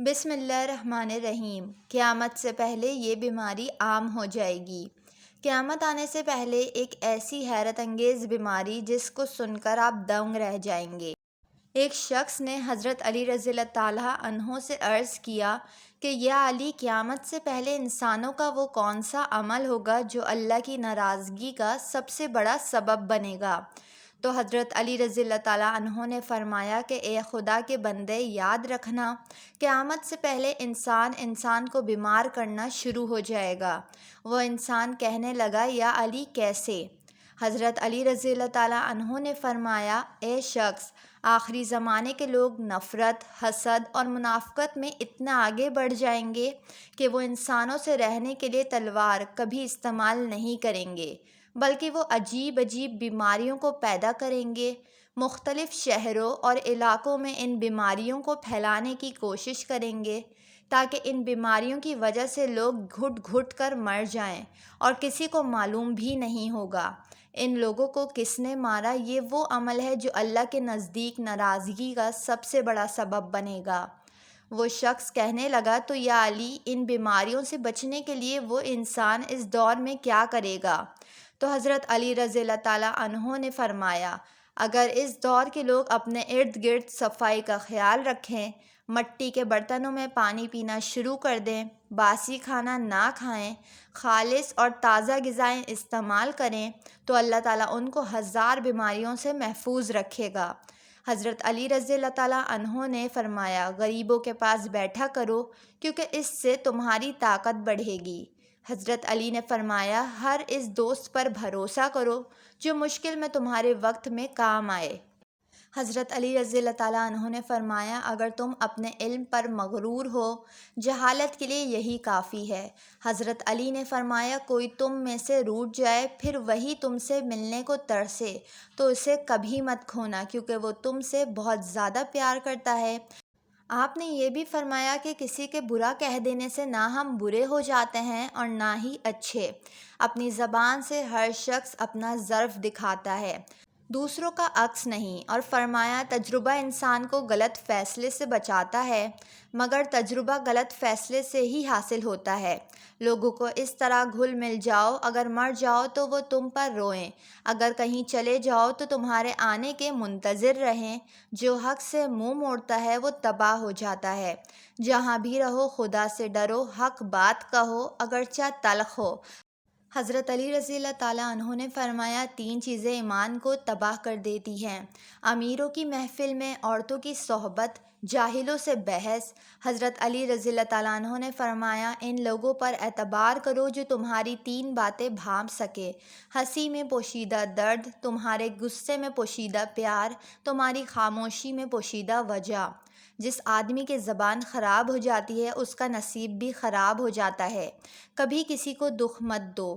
بسم اللہ الرحمن الرحیم۔ قیامت سے پہلے یہ بیماری عام ہو جائے گی۔ قیامت آنے سے پہلے ایک ایسی حیرت انگیز بیماری جس کو سن کر آپ دنگ رہ جائیں گے۔ ایک شخص نے حضرت علی رضی اللہ تعالیٰ عنہ سے عرض کیا کہ یا علی، قیامت سے پہلے انسانوں کا وہ کون سا عمل ہوگا جو اللہ کی ناراضگی کا سب سے بڑا سبب بنے گا؟ تو حضرت علی رضی اللہ تعالیٰ عنہ نے فرمایا کہ اے خدا کے بندے، یاد رکھنا، قیامت سے پہلے انسان کو بیمار کرنا شروع ہو جائے گا۔ وہ انسان کہنے لگا، یا علی کیسے؟ حضرت علی رضی اللہ تعالیٰ عنہ نے فرمایا، اے شخص، آخری زمانے کے لوگ نفرت، حسد اور منافقت میں اتنا آگے بڑھ جائیں گے کہ وہ انسانوں سے رہنے کے لیے تلوار کبھی استعمال نہیں کریں گے، بلکہ وہ عجیب عجیب بیماریوں کو پیدا کریں گے۔ مختلف شہروں اور علاقوں میں ان بیماریوں کو پھیلانے کی کوشش کریں گے تاکہ ان بیماریوں کی وجہ سے لوگ گھٹ گھٹ کر مر جائیں اور کسی کو معلوم بھی نہیں ہوگا۔ ان لوگوں کو کس نے مارا، یہ وہ عمل ہے جو اللہ کے نزدیک ناراضگی کا سب سے بڑا سبب بنے گا۔ وہ شخص کہنے لگا، تو یا علی، ان بیماریوں سے بچنے کے لیے وہ انسان اس دور میں کیا کرے گا؟ تو حضرت علی رضی اللہ تعالیٰ عنہ نے فرمایا، اگر اس دور کے لوگ اپنے ارد گرد صفائی کا خیال رکھیں، مٹی کے برتنوں میں پانی پینا شروع کر دیں، باسی کھانا نہ کھائیں، خالص اور تازہ غذائیں استعمال کریں، تو اللہ تعالیٰ ان کو 1000 بیماریوں سے محفوظ رکھے گا۔ حضرت علی رضی اللہ تعالیٰ عنہ نے فرمایا، غریبوں کے پاس بیٹھا کرو کیونکہ اس سے تمہاری طاقت بڑھے گی۔ حضرت علی نے فرمایا، ہر اس دوست پر بھروسہ کرو جو مشکل میں تمہارے وقت میں کام آئے۔ حضرت علی رضی اللہ تعالیٰ عنہ نے فرمایا، اگر تم اپنے علم پر مغرور ہو، جہالت کے لیے یہی کافی ہے۔ حضرت علی نے فرمایا، کوئی تم میں سے روٹھ جائے پھر وہی تم سے ملنے کو ترسے تو اسے کبھی مت کھونا، کیونکہ وہ تم سے بہت زیادہ پیار کرتا ہے۔ آپ نے یہ بھی فرمایا کہ کسی کے برا کہہ دینے سے نہ ہم برے ہو جاتے ہیں اور نہ ہی اچھے۔ اپنی زبان سے ہر شخص اپنا ظرف دکھاتا ہے، دوسروں کا عکس نہیں۔ اور فرمایا، تجربہ انسان کو غلط فیصلے سے بچاتا ہے، مگر تجربہ غلط فیصلے سے ہی حاصل ہوتا ہے۔ لوگوں کو اس طرح گھل مل جاؤ، اگر مر جاؤ تو وہ تم پر روئیں، اگر کہیں چلے جاؤ تو تمہارے آنے کے منتظر رہیں۔ جو حق سے منہ موڑتا ہے وہ تباہ ہو جاتا ہے۔ جہاں بھی رہو خدا سے ڈرو، حق بات کہو اگرچہ تلخ ہو۔ حضرت علی رضی اللہ تعالیٰ عنہ نے فرمایا، 3 چیزیں ایمان کو تباہ کر دیتی ہیں: امیروں کی محفل میں عورتوں کی صحبت، جاہلوں سے بحث۔ حضرت علی رضی اللہ تعالیٰ عنہ نے فرمایا، ان لوگوں پر اعتبار کرو جو تمہاری 3 باتیں بھانپ سکے: ہنسی میں پوشیدہ درد، تمہارے غصے میں پوشیدہ پیار، تمہاری خاموشی میں پوشیدہ وجع۔ جس آدمی کی زبان خراب ہو جاتی ہے اس کا نصیب بھی خراب ہو جاتا ہے۔ کبھی کسی کو دکھ مت دو،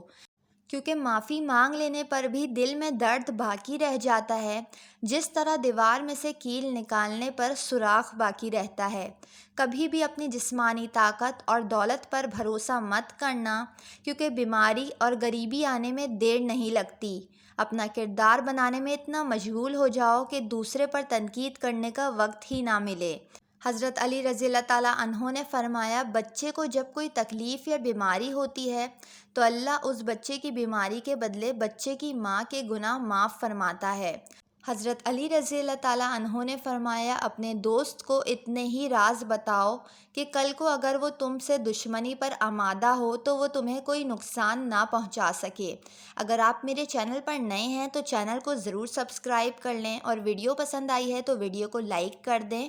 کیونکہ معافی مانگ لینے پر بھی دل میں درد باقی رہ جاتا ہے، جس طرح دیوار میں سے کیل نکالنے پر سوراخ باقی رہتا ہے۔ کبھی بھی اپنی جسمانی طاقت اور دولت پر بھروسہ مت کرنا، کیونکہ بیماری اور غریبی آنے میں دیر نہیں لگتی۔ اپنا کردار بنانے میں اتنا مشغول ہو جاؤ کہ دوسرے پر تنقید کرنے کا وقت ہی نہ ملے۔ حضرت علی رضی اللہ تعالیٰ عنہ نے فرمایا، بچے کو جب کوئی تکلیف یا بیماری ہوتی ہے تو اللہ اس بچے کی بیماری کے بدلے بچے کی ماں کے گناہ معاف فرماتا ہے۔ حضرت علی رضی اللہ تعالیٰ عنہ نے فرمایا، اپنے دوست کو اتنے ہی راز بتاؤ کہ کل کو اگر وہ تم سے دشمنی پر آمادہ ہو تو وہ تمہیں کوئی نقصان نہ پہنچا سکے۔ اگر آپ میرے چینل پر نئے ہیں تو چینل کو ضرور سبسکرائب کر لیں، اور ویڈیو پسند آئی ہے تو ویڈیو کو لائک کر دیں۔